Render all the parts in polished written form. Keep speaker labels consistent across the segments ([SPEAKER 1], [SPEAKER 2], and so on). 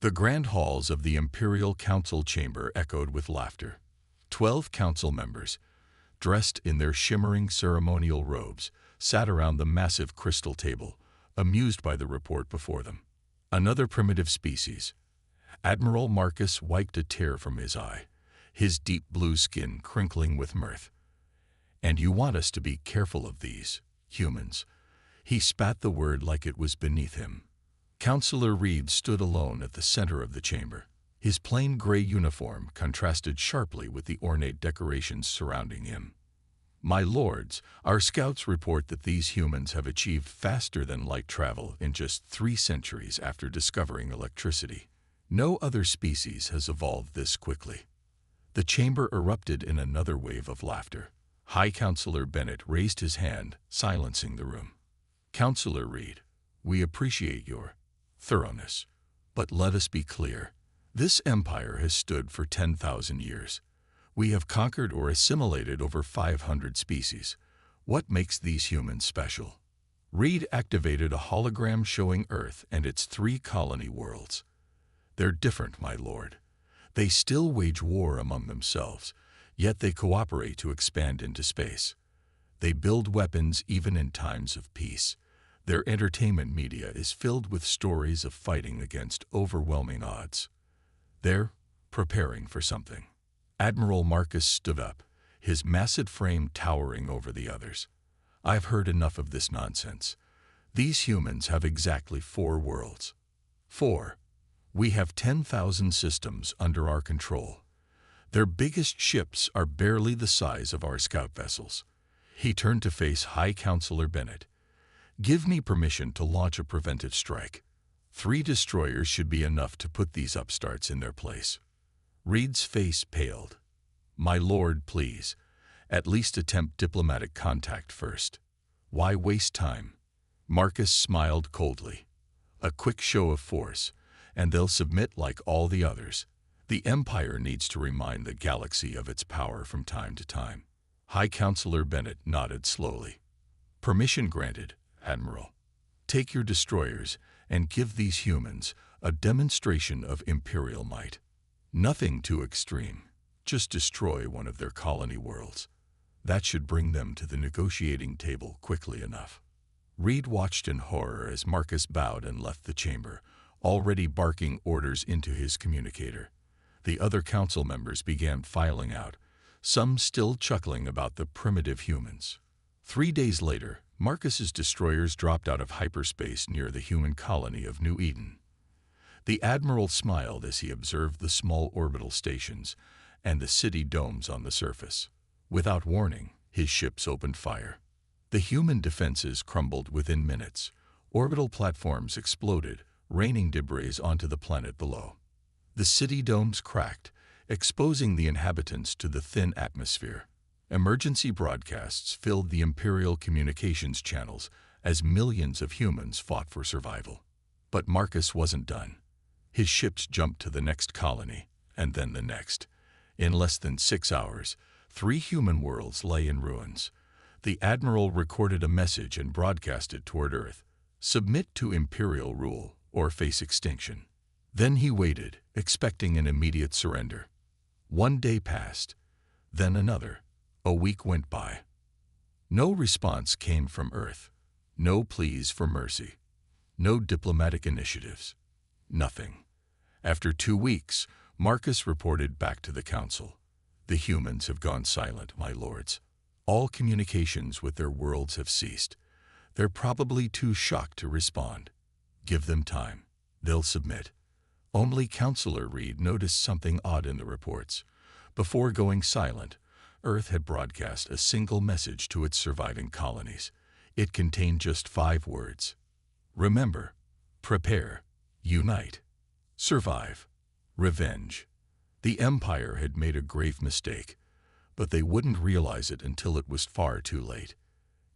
[SPEAKER 1] The grand halls of the Imperial Council chamber echoed with laughter. 12 council members, dressed in their shimmering ceremonial robes, sat around the massive crystal table, amused by the report before them. Another primitive species. Admiral Marcus wiped a tear from his eye, his deep blue skin crinkling with mirth. "And you want us to be careful of these humans." He spat the word like it was beneath him. Councillor Reed stood alone at the center of the chamber. His plain gray uniform contrasted sharply with the ornate decorations surrounding him. "My lords, our scouts report that these humans have achieved faster-than-light travel in just 3 centuries after discovering electricity. No other species has evolved this quickly." The chamber erupted in another wave of laughter. High Councillor Bennett raised his hand, silencing the room. "Councillor Reed, we appreciate your thoroughness, but let us be clear. This empire has stood for 10,000 years. We have conquered or assimilated over 500 species. What makes these humans special?" Reed activated a hologram showing Earth and its 3 colony worlds. "They're different, my lord. They still wage war among themselves, yet they cooperate to expand into space. They build weapons even in times of peace. Their entertainment media is filled with stories of fighting against overwhelming odds. They're preparing for something." Admiral Marcus stood up, his massive frame towering over the others. "I've heard enough of this nonsense. These humans have exactly 4 worlds. 4. We have 10,000 systems under our control. Their biggest ships are barely the size of our scout vessels." He turned to face High Councillor Bennett. "Give me permission to launch a preventive strike. 3 destroyers should be enough to put these upstarts in their place." Reed's face paled. "My lord, please, at least attempt diplomatic contact first. Why waste time?" Marcus smiled coldly. "A quick show of force, and they'll submit like all the others. The Empire needs to remind the galaxy of its power from time to time." High Councillor Bennett nodded slowly. "Permission granted, Admiral. Take your destroyers and give these humans a demonstration of Imperial might. Nothing too extreme. Just destroy one of their colony worlds. That should bring them to the negotiating table quickly enough." Reed watched in horror as Marcus bowed and left the chamber, already barking orders into his communicator. The other council members began filing out, some still chuckling about the primitive humans. 3 days later, Marcus's destroyers dropped out of hyperspace near the human colony of New Eden. The Admiral smiled as he observed the small orbital stations and the city domes on the surface. Without warning, his ships opened fire. The human defenses crumbled within minutes. Orbital platforms exploded, raining debris onto the planet below. The city domes cracked, exposing the inhabitants to the thin atmosphere. Emergency broadcasts filled the Imperial communications channels as millions of humans fought for survival. But Marcus wasn't done. His ships jumped to the next colony, and then the next. In less than 6 hours, 3 human worlds lay in ruins. The Admiral recorded a message and broadcast it toward Earth. "Submit to Imperial rule or face extinction." Then he waited, expecting an immediate surrender. 1 day passed, then another. A week went by. No response came from Earth. No pleas for mercy. No diplomatic initiatives. Nothing. After 2 weeks, Marcus reported back to the Council. "The humans have gone silent, my lords. All communications with their worlds have ceased. They're probably too shocked to respond. Give them time. They'll submit." Only Councillor Reed noticed something odd in the reports. Before going silent, Earth had broadcast a single message to its surviving colonies. It contained just 5 words. Remember, prepare, unite, survive, revenge. The Empire had made a grave mistake, but they wouldn't realize it until it was far too late.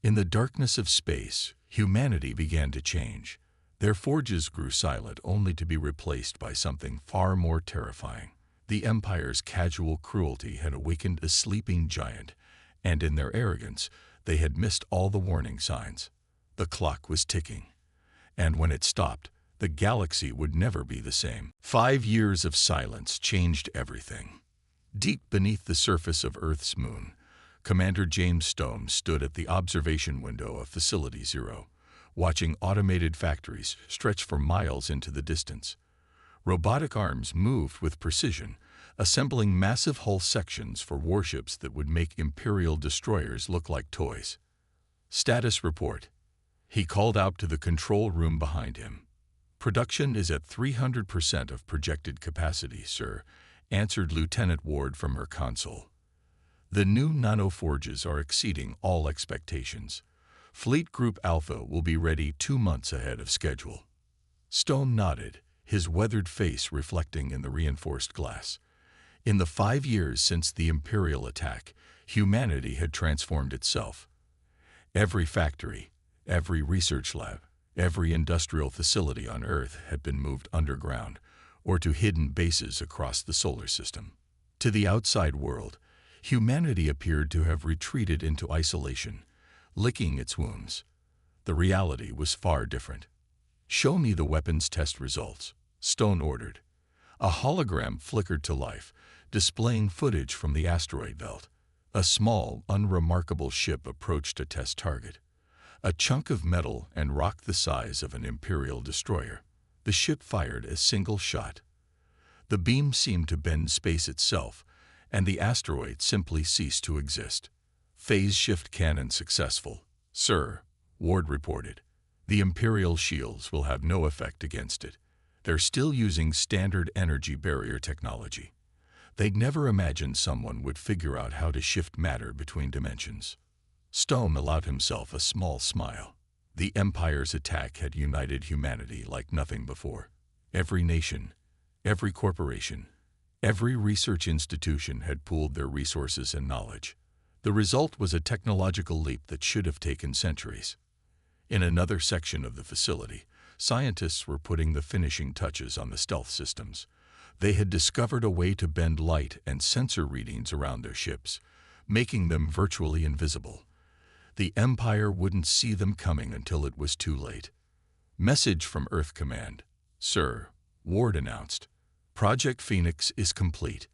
[SPEAKER 1] In the darkness of space, humanity began to change. Their forges grew silent only to be replaced by something far more terrifying. The Empire's casual cruelty had awakened a sleeping giant, and in their arrogance, they had missed all the warning signs. The clock was ticking, and when it stopped, The galaxy would never be the same. 5 years of silence changed everything. Deep beneath the surface of Earth's moon, Commander James Stone stood at the observation window of Facility Zero, watching automated factories stretch for miles into the distance. Robotic arms moved with precision, assembling massive hull sections for warships that would make Imperial destroyers look like toys. Status report. He called out to the control room behind him. Production is at 300% of projected capacity, sir, answered Lieutenant Ward from her console. The new nanoforges are exceeding all expectations. Fleet Group Alpha will be ready 2 months ahead of schedule. Stone nodded, his weathered face reflecting in the reinforced glass. In the 5 years since the Imperial attack, humanity had transformed itself. Every factory, every research lab, every industrial facility on Earth had been moved underground or to hidden bases across the solar system. To the outside world, humanity appeared to have retreated into isolation, licking its wounds. The reality was far different. "Show me the weapons test results," Stone ordered. A hologram flickered to life, displaying footage from the asteroid belt. A small, unremarkable ship approached a test target. A chunk of metal and rock the size of an Imperial destroyer. The ship fired a single shot. The beam seemed to bend space itself, and the asteroid simply ceased to exist. "Phase shift cannon successful, sir," Ward reported. "The Imperial shields will have no effect against it. They're still using standard energy barrier technology. They'd never imagined someone would figure out how to shift matter between dimensions." Stone allowed himself a small smile. The Empire's attack had united humanity like nothing before. Every nation, every corporation, every research institution had pooled their resources and knowledge. The result was a technological leap that should have taken centuries. In another section of the facility, scientists were putting the finishing touches on the stealth systems. They had discovered a way to bend light and sensor readings around their ships, making them virtually invisible. The Empire wouldn't see them coming until it was too late. "Message from Earth Command, sir," Ward announced. "Project Phoenix is complete.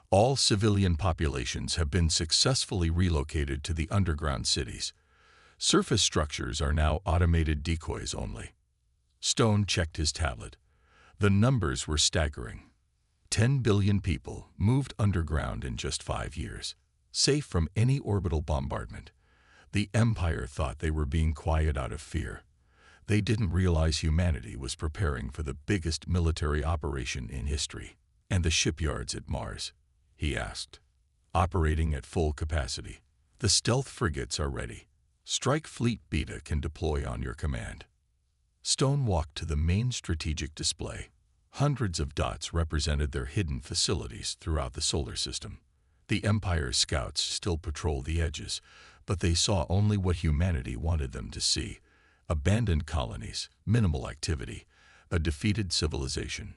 [SPEAKER 1] All civilian populations have been successfully relocated to the underground cities. Surface structures are now automated decoys only." Stone checked his tablet. The numbers were staggering. 10 billion people moved underground in just 5 years, safe from any orbital bombardment. The Empire thought they were being quiet out of fear. They didn't realize humanity was preparing for the biggest military operation in history. "And the shipyards at Mars?" he asked. "Operating at full capacity. The stealth frigates are ready. Strike Fleet Beta can deploy on your command." Stone walked to the main strategic display. Hundreds of dots represented their hidden facilities throughout the solar system. The Empire's scouts still patrolled the edges, but they saw only what humanity wanted them to see: abandoned colonies, minimal activity, a defeated civilization.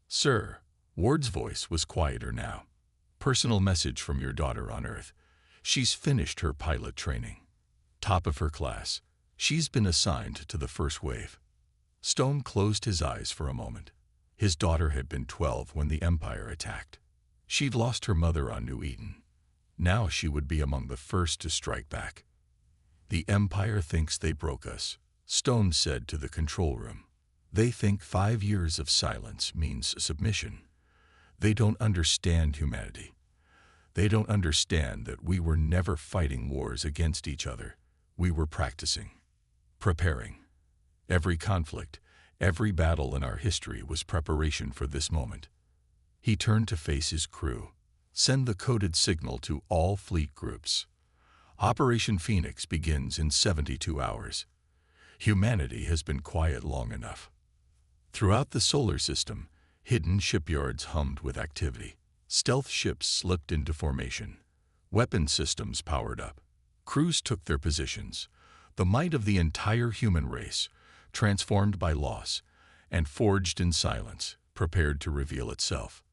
[SPEAKER 1] "Sir," Ward's voice was quieter now. "Personal message from your daughter on Earth. She's finished her pilot training. Top of her class. She's been assigned to the first wave." Stone closed his eyes for a moment. His daughter had been 12 when the Empire attacked. She'd lost her mother on New Eden. Now she would be among the first to strike back. "The Empire thinks they broke us," Stone said to the control room. "They think 5 years of silence means submission. They don't understand humanity. They don't understand that we were never fighting wars against each other. We were practicing, preparing. Every conflict, every battle in our history was preparation for this moment." He turned to face his crew. "Send the coded signal to all fleet groups. Operation Phoenix begins in 72 hours. Humanity has been quiet long enough." Throughout the solar system, hidden shipyards hummed with activity. Stealth ships slipped into formation. Weapon systems powered up. Crews took their positions. The might of the entire human race, transformed by loss and forged in silence, prepared to reveal itself.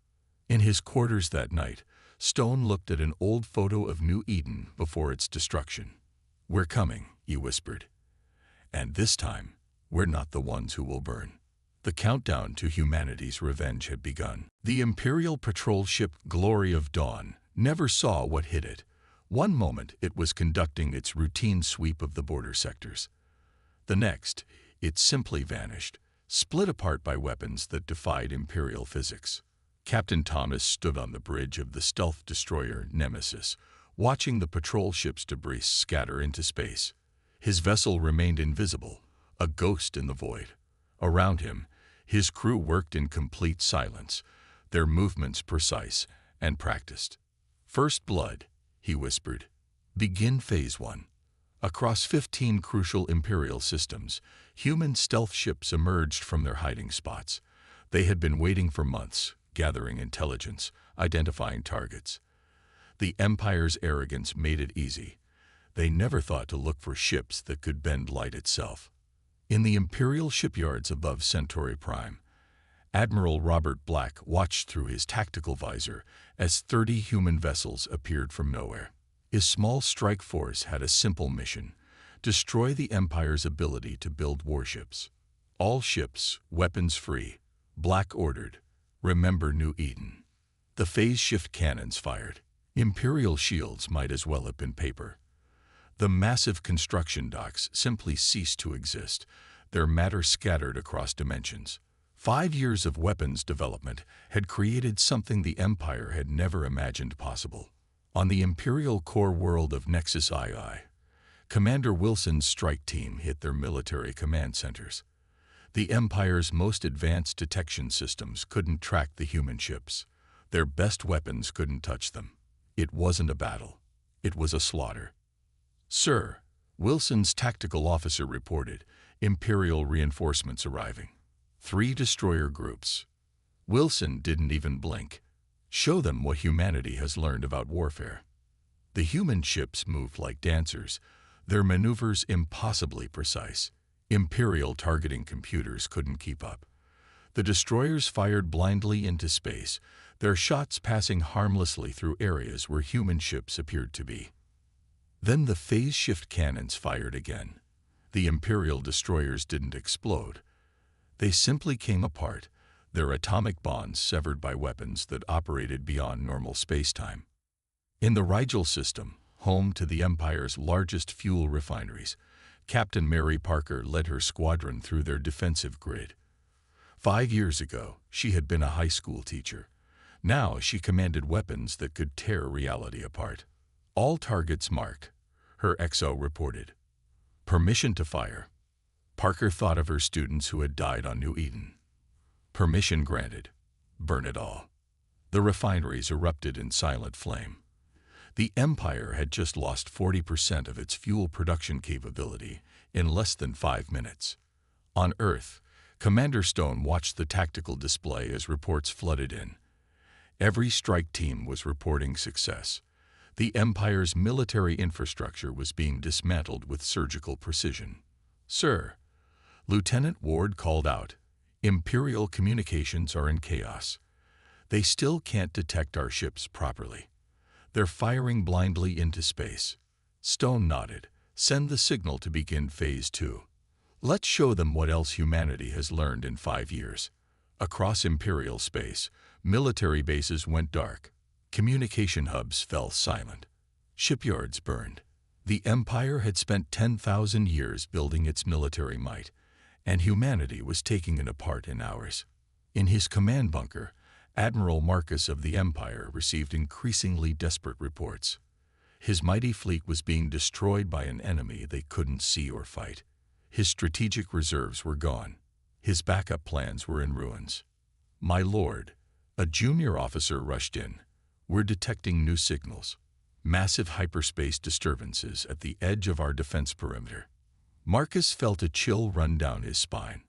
[SPEAKER 1] In his quarters that night, Stone looked at an old photo of New Eden before its destruction. "We're coming," he whispered. "And this time, we're not the ones who will burn." The countdown to humanity's revenge had begun. The Imperial patrol ship Glory of Dawn never saw what hit it. One moment it was conducting its routine sweep of the border sectors. The next, it simply vanished, split apart by weapons that defied Imperial physics. Captain Thomas stood on the bridge of the stealth destroyer Nemesis, watching the patrol ship's debris scatter into space. His vessel remained invisible, a ghost in the void. Around him, his crew worked in complete silence, their movements precise and practiced. "First blood," he whispered. "Begin Phase 1. Across 15 crucial Imperial systems, human stealth ships emerged from their hiding spots. They had been waiting for months, gathering intelligence, identifying targets. The Empire's arrogance made it easy. They never thought to look for ships that could bend light itself. In the Imperial shipyards above Centauri Prime, Admiral Robert Black watched through his tactical visor as 30 human vessels appeared from nowhere. His small strike force had a simple mission: destroy the Empire's ability to build warships. All ships, weapons free. Black ordered, "Remember New Eden." The phase shift cannons fired. Imperial shields might as well have been paper. The massive construction docks simply ceased to exist, their matter scattered across dimensions. 5 years of weapons development had created something the Empire had never imagined possible. On the Imperial core world of Nexus II, Commander Wilson's strike team hit their military command centers. The Empire's most advanced detection systems couldn't track the human ships. Their best weapons couldn't touch them. It wasn't a battle. It was a slaughter. "Sir," Wilson's tactical officer reported, "Imperial reinforcements arriving. 3 destroyer groups." Wilson didn't even blink. Show them what humanity has learned about warfare. The human ships moved like dancers, their maneuvers impossibly precise. Imperial targeting computers couldn't keep up. The destroyers fired blindly into space, their shots passing harmlessly through areas where human ships appeared to be. Then the phase shift cannons fired again. The Imperial destroyers didn't explode. They simply came apart, their atomic bonds severed by weapons that operated beyond normal spacetime. In the Rigel system, home to the Empire's largest fuel refineries, Captain Mary Parker led her squadron through their defensive grid. 5 years ago, she had been a high school teacher. Now she commanded weapons that could tear reality apart. "All targets marked," her XO reported. "Permission to fire." Parker thought of her students who had died on New Eden. "Permission granted. Burn it all." The refineries erupted in silent flame. The Empire had just lost 40% of its fuel production capability in less than 5 minutes. On Earth, Commander Stone watched the tactical display as reports flooded in. Every strike team was reporting success. The Empire's military infrastructure was being dismantled with surgical precision. "Sir," Lieutenant Ward called out, "Imperial communications are in chaos. They still can't detect our ships properly. They're firing blindly into space." Stone nodded. "Send the signal to begin Phase 2. Let's show them what else humanity has learned in 5 years." Across Imperial space, military bases went dark. Communication hubs fell silent. Shipyards burned. The Empire had spent 10,000 years building its military might, and humanity was taking it apart in hours. In his command bunker, Admiral Marcus of the Empire received increasingly desperate reports. His mighty fleet was being destroyed by an enemy they couldn't see or fight. His strategic reserves were gone. His backup plans were in ruins. "My lord," a junior officer rushed in, "we're detecting new signals. Massive hyperspace disturbances at the edge of our defense perimeter." Marcus felt a chill run down his spine.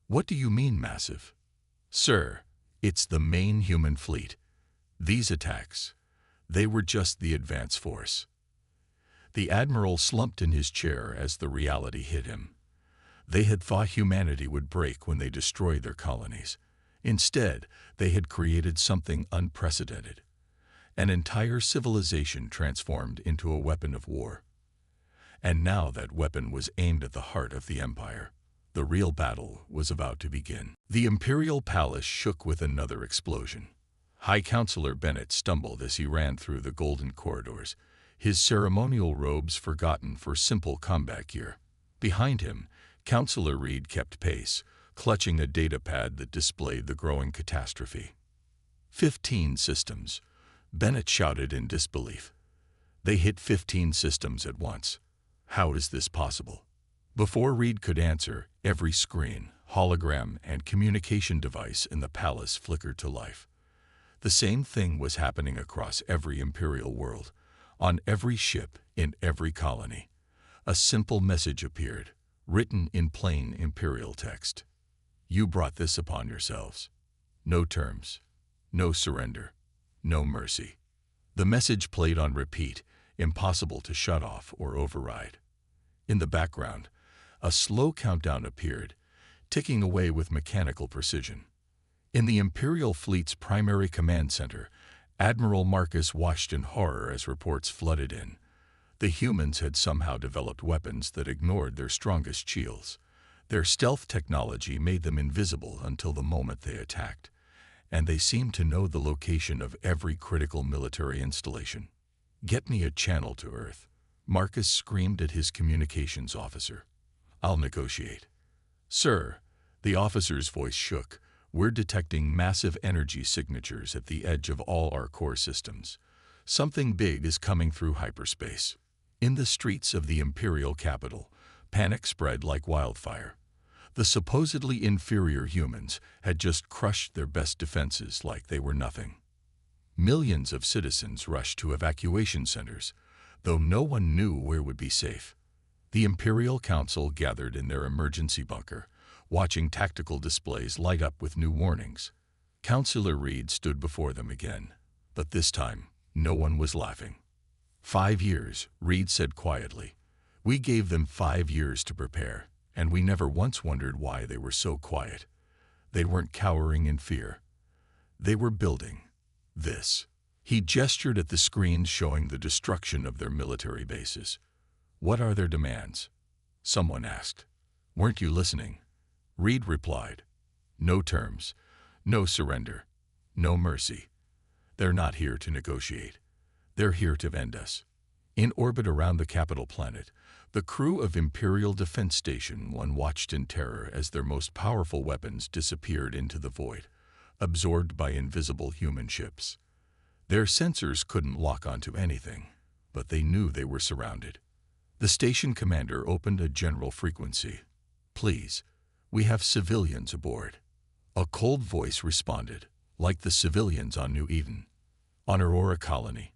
[SPEAKER 1] "What do you mean, massive?" "Sir, it's the main human fleet. These attacks, they were just the advance force." The Admiral slumped in his chair as the reality hit him. They had thought humanity would break when they destroyed their colonies. Instead, they had created something unprecedented. An entire civilization transformed into a weapon of war. And now that weapon was aimed at the heart of the Empire. The real battle was about to begin. The Imperial Palace shook with another explosion. High Counselor Bennett stumbled as he ran through the golden corridors, his ceremonial robes forgotten for simple combat gear. Behind him, Counselor Reed kept pace, clutching a datapad that displayed the growing catastrophe. 15 systems, Bennett shouted in disbelief. They hit 15 systems at once. How is this possible? Before Reed could answer, every screen, hologram, and communication device in the palace flickered to life. The same thing was happening across every Imperial world, on every ship, in every colony. A simple message appeared, written in plain Imperial text. You brought this upon yourselves. No terms, no surrender, no mercy. The message played on repeat, impossible to shut off or override. In the background, a slow countdown appeared, ticking away with mechanical precision. In the Imperial Fleet's primary command center, Admiral Marcus watched in horror as reports flooded in. The humans had somehow developed weapons that ignored their strongest shields. Their stealth technology made them invisible until the moment they attacked, and they seemed to know the location of every critical military installation. Get me a channel to Earth, Marcus screamed at his communications officer. I'll negotiate. Sir, the officer's voice shook. We're detecting massive energy signatures at the edge of all our core systems. Something big is coming through hyperspace. In the streets of the Imperial capital, panic spread like wildfire. The supposedly inferior humans had just crushed their best defenses like they were nothing. Millions of citizens rushed to evacuation centers, though no one knew where would be safe. The Imperial Council gathered in their emergency bunker, watching tactical displays light up with new warnings. Counselor Reed stood before them again, but this time, no one was laughing. 5 years, Reed said quietly. We gave them 5 years to prepare, and we never once wondered why they were so quiet. They weren't cowering in fear. They were building this. He gestured at the screens showing the destruction of their military bases. What are their demands? Someone asked. Weren't you listening? Reed replied. No terms, no surrender, no mercy. They're not here to negotiate. They're here to end us. In orbit around the capital planet, the crew of Imperial Defense Station 1 watched in terror as their most powerful weapons disappeared into the void, absorbed by invisible human ships. Their sensors couldn't lock onto anything, but they knew they were surrounded. The station commander opened a general frequency. Please, we have civilians aboard. A cold voice responded, like the civilians on New Eden, on Aurora Colony,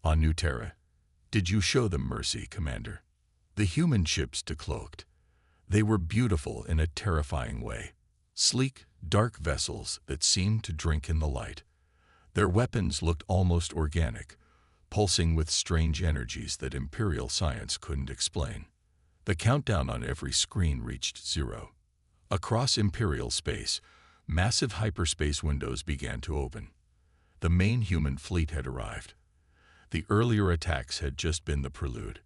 [SPEAKER 1] on New Terra. Did you show them mercy, Commander? The human ships decloaked. They were beautiful in a terrifying way. Sleek, dark vessels that seemed to drink in the light. Their weapons looked almost organic, pulsing with strange energies that Imperial science couldn't explain. The countdown on every screen reached 0. Across Imperial space, massive hyperspace windows began to open. The main human fleet had arrived. The earlier attacks had just been the prelude.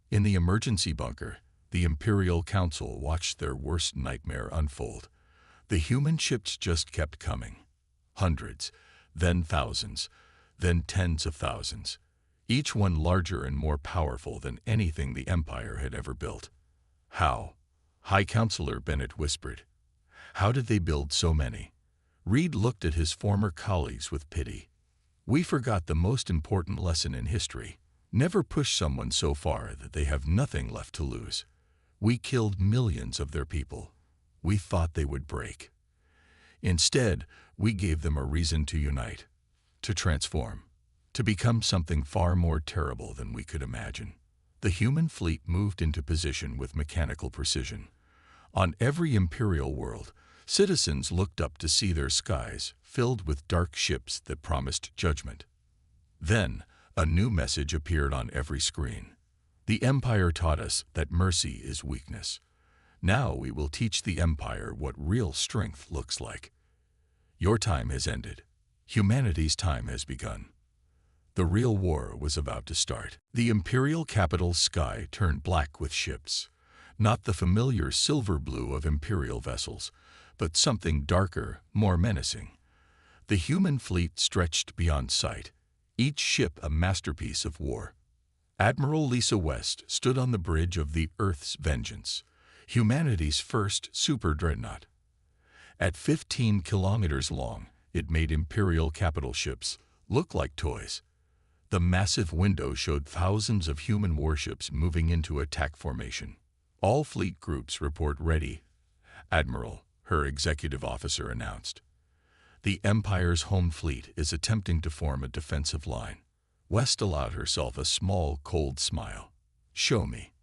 [SPEAKER 1] In the emergency bunker, the Imperial Council watched their worst nightmare unfold. The human ships just kept coming. Hundreds, then thousands, then tens of thousands. Each one larger and more powerful than anything the Empire had ever built. How? High Counselor Bennett whispered. How did they build so many? Reed looked at his former colleagues with pity. We forgot the most important lesson in history. Never push someone so far that they have nothing left to lose. We killed millions of their people. We thought they would break. Instead, we gave them a reason to unite, to transform, to become something far more terrible than we could imagine. The human fleet moved into position with mechanical precision. On every Imperial world, citizens looked up to see their skies filled with dark ships that promised judgment. Then, a new message appeared on every screen. The Empire taught us that mercy is weakness. Now we will teach the Empire what real strength looks like. Your time has ended. Humanity's time has begun. The real war was about to start. The Imperial capital's sky turned black with ships. Not the familiar silver blue of Imperial vessels, but something darker, more menacing. The human fleet stretched beyond sight, each ship a masterpiece of war. Admiral Lisa West stood on the bridge of the Earth's Vengeance, humanity's first super dreadnought. At 15 kilometers long, it made Imperial capital ships look like toys. The massive window showed thousands of human warships moving into attack formation. All fleet groups report ready, Admiral, her executive officer announced. The Empire's home fleet is attempting to form a defensive line. West allowed herself a small, cold smile. Show me.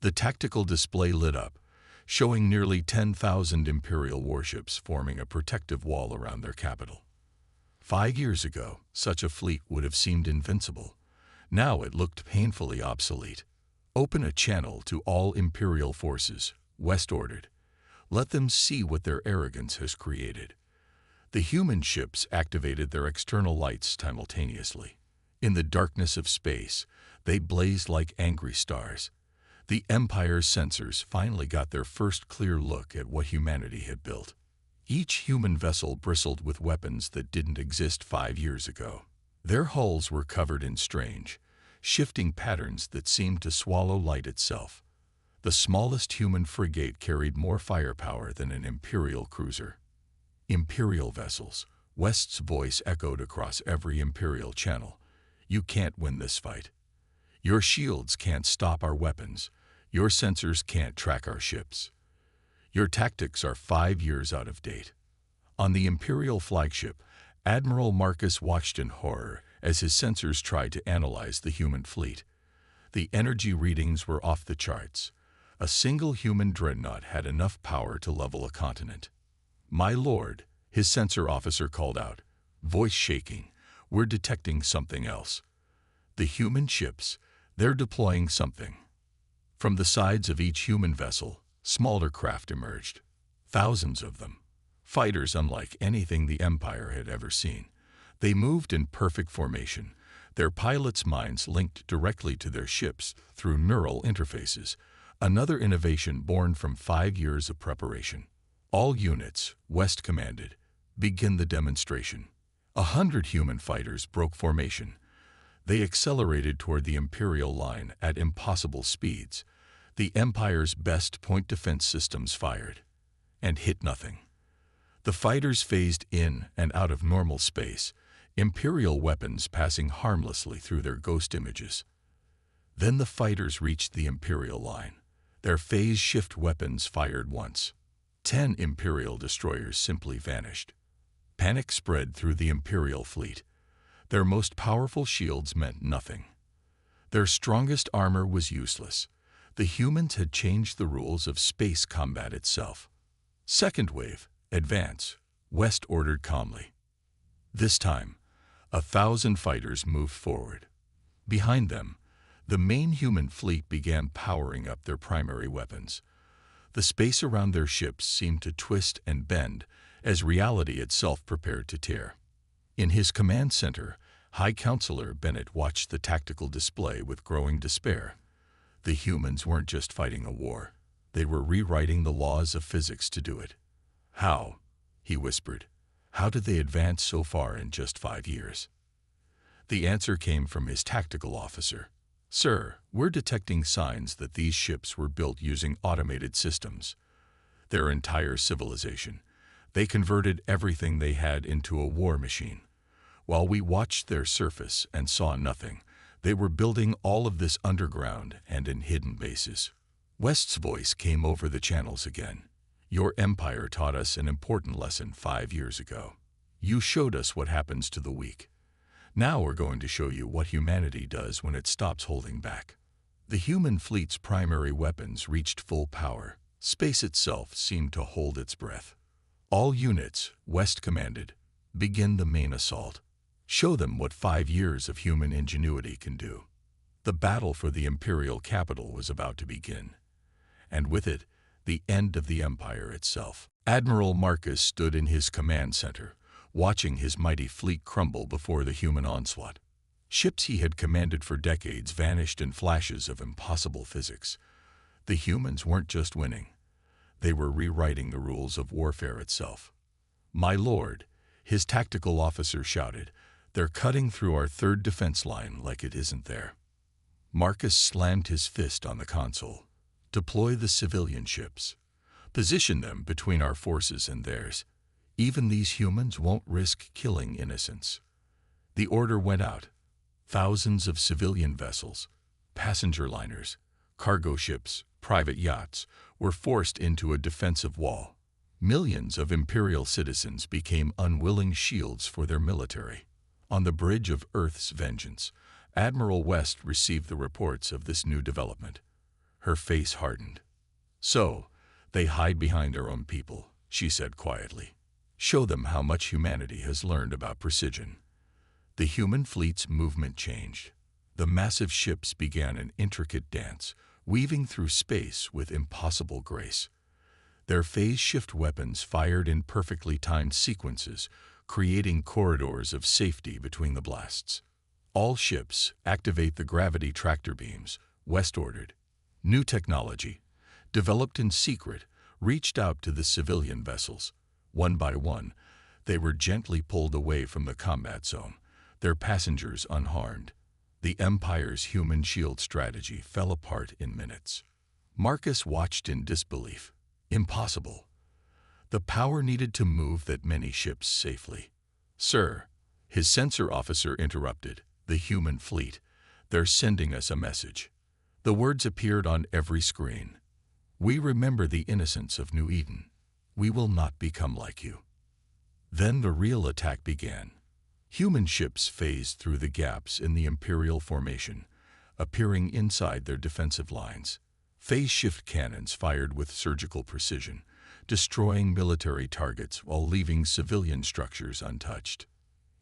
[SPEAKER 1] The tactical display lit up, showing nearly 10,000 Imperial warships forming a protective wall around their capital. 5 years ago, such a fleet would have seemed invincible. Now it looked painfully obsolete. Open a channel to all Imperial forces, West ordered. Let them see what their arrogance has created. The human ships activated their external lights simultaneously. In the darkness of space, they blazed like angry stars. The Empire's sensors finally got their first clear look at what humanity had built. Each human vessel bristled with weapons that didn't exist 5 years ago. Their hulls were covered in strange, shifting patterns that seemed to swallow light itself. The smallest human frigate carried more firepower than an Imperial cruiser. Imperial vessels, West's voice echoed across every Imperial channel. You can't win this fight. Your shields can't stop our weapons. Your sensors can't track our ships. Your tactics are 5 years out of date. On the Imperial flagship, Admiral Marcus watched in horror as his sensors tried to analyze the human fleet. The energy readings were off the charts. A single human dreadnought had enough power to level a continent. My lord, his sensor officer called out, voice shaking, we're detecting something else. The human ships, they're deploying something. From the sides of each human vessel, smaller craft emerged. Thousands of them. Fighters unlike anything the Empire had ever seen. They moved in perfect formation, their pilots' minds linked directly to their ships through neural interfaces, another innovation born from 5 years of preparation. All units, West commanded, begin the demonstration. 100 human fighters broke formation. They accelerated toward the Imperial line at impossible speeds. The Empire's best point defense systems fired, and hit nothing. The fighters phased in and out of normal space, Imperial weapons passing harmlessly through their ghost images. Then the fighters reached the Imperial line. Their phase-shift weapons fired once. 10 Imperial destroyers simply vanished. Panic spread through the Imperial fleet. Their most powerful shields meant nothing. Their strongest armor was useless. The humans had changed the rules of space combat itself. Second wave, advance, West ordered calmly. This time, 1,000 fighters moved forward. Behind them, the main human fleet began powering up their primary weapons. The space around their ships seemed to twist and bend as reality itself prepared to tear. In his command center, High Counselor Bennett watched the tactical display with growing despair. The humans weren't just fighting a war. They were rewriting the laws of physics to do it. How? He whispered. How did they advance so far in just 5 years? The answer came from his tactical officer. Sir, we're detecting signs that these ships were built using automated systems. Their entire civilization. They converted everything they had into a war machine. While we watched their surface and saw nothing, they were building all of this underground and in hidden bases. West's voice came over the channels again. Your empire taught us an important lesson 5 years ago. You showed us what happens to the weak. Now we're going to show you what humanity does when it stops holding back. The human fleet's primary weapons reached full power. Space itself seemed to hold its breath. All units, West commanded, begin the main assault. Show them what 5 years of human ingenuity can do. The battle for the imperial capital was about to begin, and with it, the end of the empire itself. Admiral Marcus stood in his command center, watching his mighty fleet crumble before the human onslaught. Ships he had commanded for decades vanished in flashes of impossible physics. The humans weren't just winning. They were rewriting the rules of warfare itself. "My lord," his tactical officer shouted, "they're cutting through our third defense line like it isn't there." Marcus slammed his fist on the console. "Deploy the civilian ships. Position them between our forces and theirs. Even these humans won't risk killing innocents." The order went out. Thousands of civilian vessels, passenger liners, cargo ships, private yachts were forced into a defensive wall. Millions of Imperial citizens became unwilling shields for their military. On the bridge of Earth's vengeance, Admiral West received the reports of this new development. Her face hardened. "So, they hide behind their own people," she said quietly. "Show them how much humanity has learned about precision." The human fleet's movement changed. The massive ships began an intricate dance, weaving through space with impossible grace. Their phase-shift weapons fired in perfectly timed sequences, creating corridors of safety between the blasts. "All ships, activate the gravity tractor beams," West ordered. New technology, developed in secret, reached out to the civilian vessels. One by one, they were gently pulled away from the combat zone, their passengers unharmed. The Empire's human shield strategy fell apart in minutes. Marcus watched in disbelief. Impossible. The power needed to move that many ships safely. "Sir," his sensor officer interrupted, "the human fleet. They're sending us a message." The words appeared on every screen. "We remember the innocence of New Eden. We will not become like you." Then the real attack began. Human ships phased through the gaps in the Imperial formation, appearing inside their defensive lines. Phase-shift cannons fired with surgical precision, destroying military targets while leaving civilian structures untouched.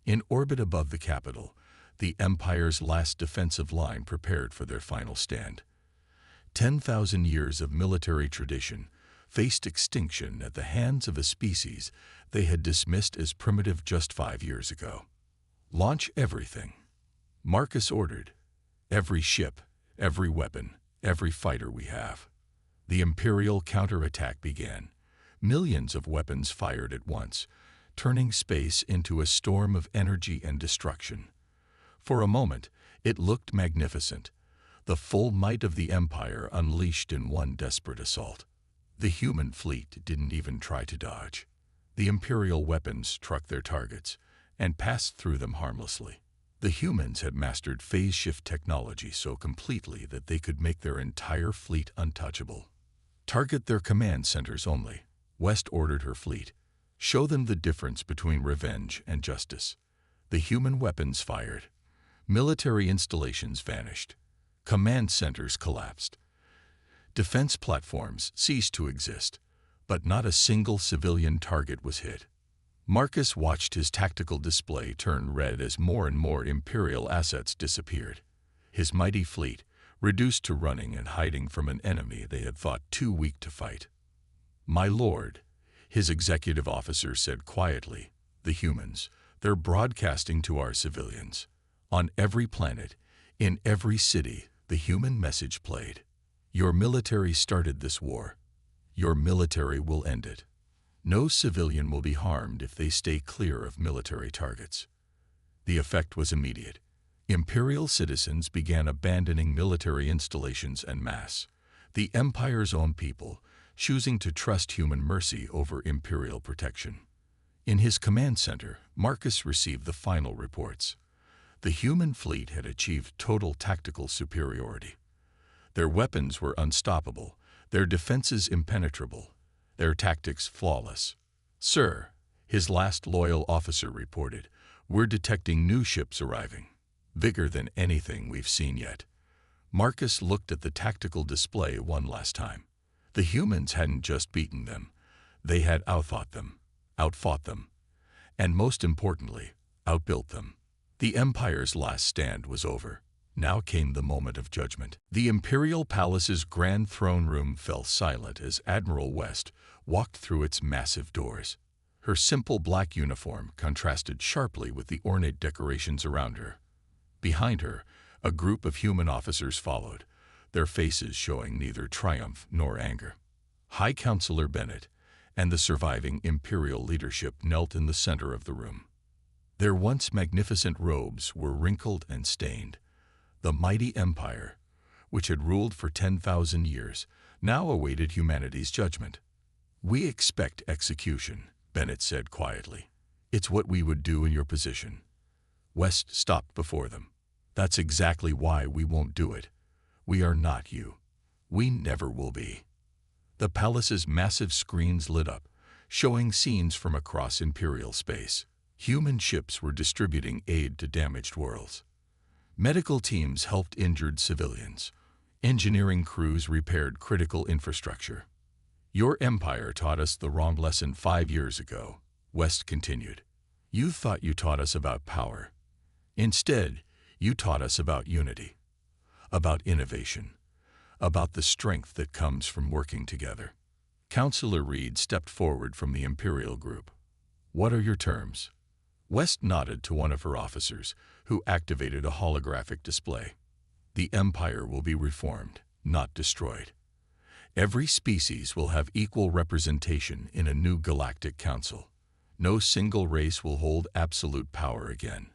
[SPEAKER 1] In orbit above the capital, the Empire's last defensive line prepared for their final stand. 10,000 years of military tradition faced extinction at the hands of a species they had dismissed as primitive just 5 years ago. "Launch everything," Marcus ordered. "Every ship, every weapon, every fighter we have." The Imperial counterattack began. Millions of weapons fired at once, turning space into a storm of energy and destruction. For a moment, it looked magnificent, the full might of the Empire unleashed in one desperate assault. The human fleet didn't even try to dodge. The Imperial weapons struck their targets and passed through them harmlessly. The humans had mastered phase-shift technology so completely that they could make their entire fleet untouchable. "Target their command centers only," West ordered her fleet. "Show them the difference between revenge and justice." The human weapons fired. Military installations vanished. Command centers collapsed. Defense platforms ceased to exist, but not a single civilian target was hit. Marcus watched his tactical display turn red as more and more Imperial assets disappeared. His mighty fleet, reduced to running and hiding from an enemy they had thought too weak to fight. "My lord," his executive officer said quietly, "the humans, they're broadcasting to our civilians. On every planet, in every city, the human message played. Your military started this war. Your military will end it. No civilian will be harmed if they stay clear of military targets." The effect was immediate. Imperial citizens began abandoning military installations en masse, the Empire's own people choosing to trust human mercy over Imperial protection. In his command center, Marcus received the final reports. The human fleet had achieved total tactical superiority. Their weapons were unstoppable, their defenses impenetrable, their tactics flawless. "Sir," his last loyal officer reported, "we're detecting new ships arriving. Bigger than anything we've seen yet." Marcus looked at the tactical display one last time. The humans hadn't just beaten them. They had outthought them, outfought them, and most importantly, outbuilt them. The Empire's last stand was over. Now came the moment of judgment. The Imperial Palace's grand throne room fell silent as Admiral West walked through its massive doors. Her simple black uniform contrasted sharply with the ornate decorations around her. Behind her, a group of human officers followed, their faces showing neither triumph nor anger. High Counselor Bennett and the surviving Imperial leadership knelt in the center of the room. Their once magnificent robes were wrinkled and stained. The mighty empire, which had ruled for 10,000 years, now awaited humanity's judgment. "We expect execution," Bennett said quietly. "It's what we would do in your position." West stopped before them. "That's exactly why we won't do it. We are not you. We never will be." The palace's massive screens lit up, showing scenes from across Imperial space. Human ships were distributing aid to damaged worlds. Medical teams helped injured civilians. Engineering crews repaired critical infrastructure. "Your empire taught us the wrong lesson 5 years ago," West continued. "You thought you taught us about power. Instead, you taught us about unity, about innovation, about the strength that comes from working together." Counselor Reed stepped forward from the Imperial group. "What are your terms?" West nodded to one of her officers, who activated a holographic display. "The Empire will be reformed, not destroyed. Every species will have equal representation in a new Galactic Council. No single race will hold absolute power again."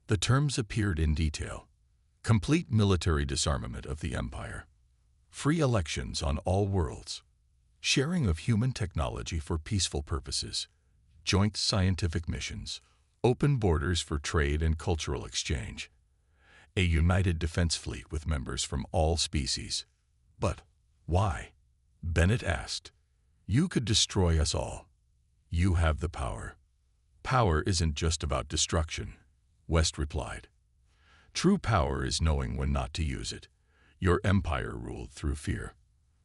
[SPEAKER 1] The terms appeared in detail. Complete military disarmament of the Empire. Free elections on all worlds. Sharing of human technology for peaceful purposes. Joint scientific missions. Open borders for trade and cultural exchange. A united defense fleet with members from all species. "But why?" Bennett asked. "You could destroy us all. You have the power." "Power isn't just about destruction," West replied. "True power is knowing when not to use it. Your empire ruled through fear.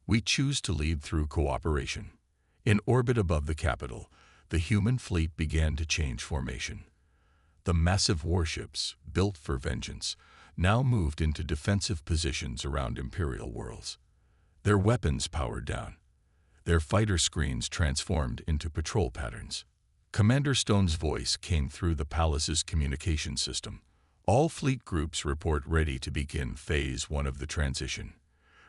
[SPEAKER 1] We choose to lead through cooperation." In orbit above the capital, the human fleet began to change formation. The massive warships, built for vengeance, now moved into defensive positions around Imperial worlds. Their weapons powered down. Their fighter screens transformed into patrol patterns. Commander Stone's voice came through the palace's communication system. "All fleet groups report ready to begin Phase 1 of the transition.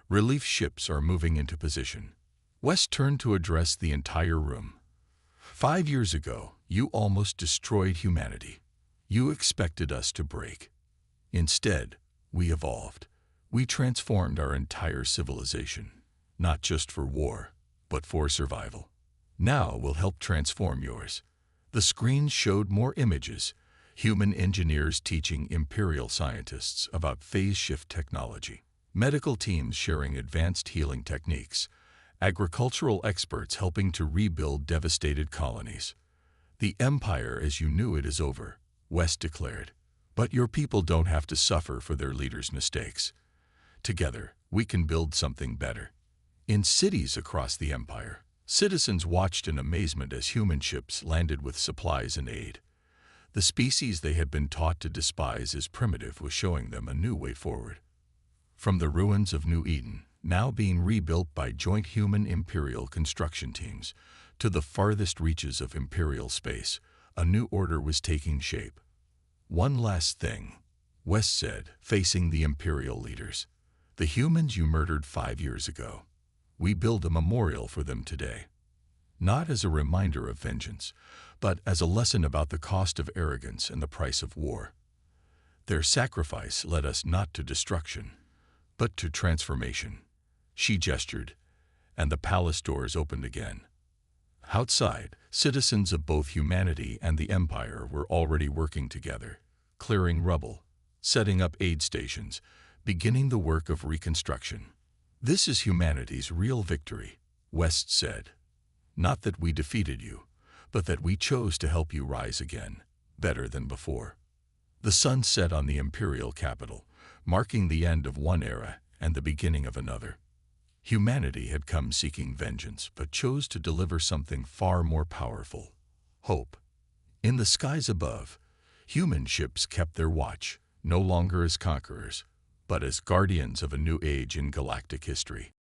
[SPEAKER 1] Relief ships are moving into position." West turned to address the entire room. 5 years ago, you almost destroyed humanity. You expected us to break. Instead, we evolved. We transformed our entire civilization, not just for war, but for survival. Now we'll help transform yours." The screen showed more images, human engineers teaching Imperial scientists about phase shift technology, medical teams sharing advanced healing techniques, agricultural experts helping to rebuild devastated colonies. "The Empire as you knew it is over," West declared. "But your people don't have to suffer for their leaders' mistakes. Together, we can build something better." In cities across the Empire, citizens watched in amazement as human ships landed with supplies and aid. The species they had been taught to despise as primitive was showing them a new way forward. From the ruins of New Eden, now being rebuilt by joint human-Imperial construction teams, to the farthest reaches of Imperial space, a new order was taking shape. "One last thing," West said, facing the Imperial leaders. "The humans you murdered 5 years ago. We build a memorial for them today. Not as a reminder of vengeance, but as a lesson about the cost of arrogance and the price of war. Their sacrifice led us not to destruction, but to transformation." She gestured, and the palace doors opened again. Outside, citizens of both humanity and the Empire were already working together, clearing rubble, setting up aid stations, beginning the work of reconstruction. "This is humanity's real victory," West said. "Not that we defeated you, but that we chose to help you rise again, better than before." The sun set on the Imperial capital, marking the end of one era and the beginning of another. Humanity had come seeking vengeance, but chose to deliver something far more powerful: hope. In the skies above, human ships kept their watch, no longer as conquerors, but as guardians of a new age in galactic history.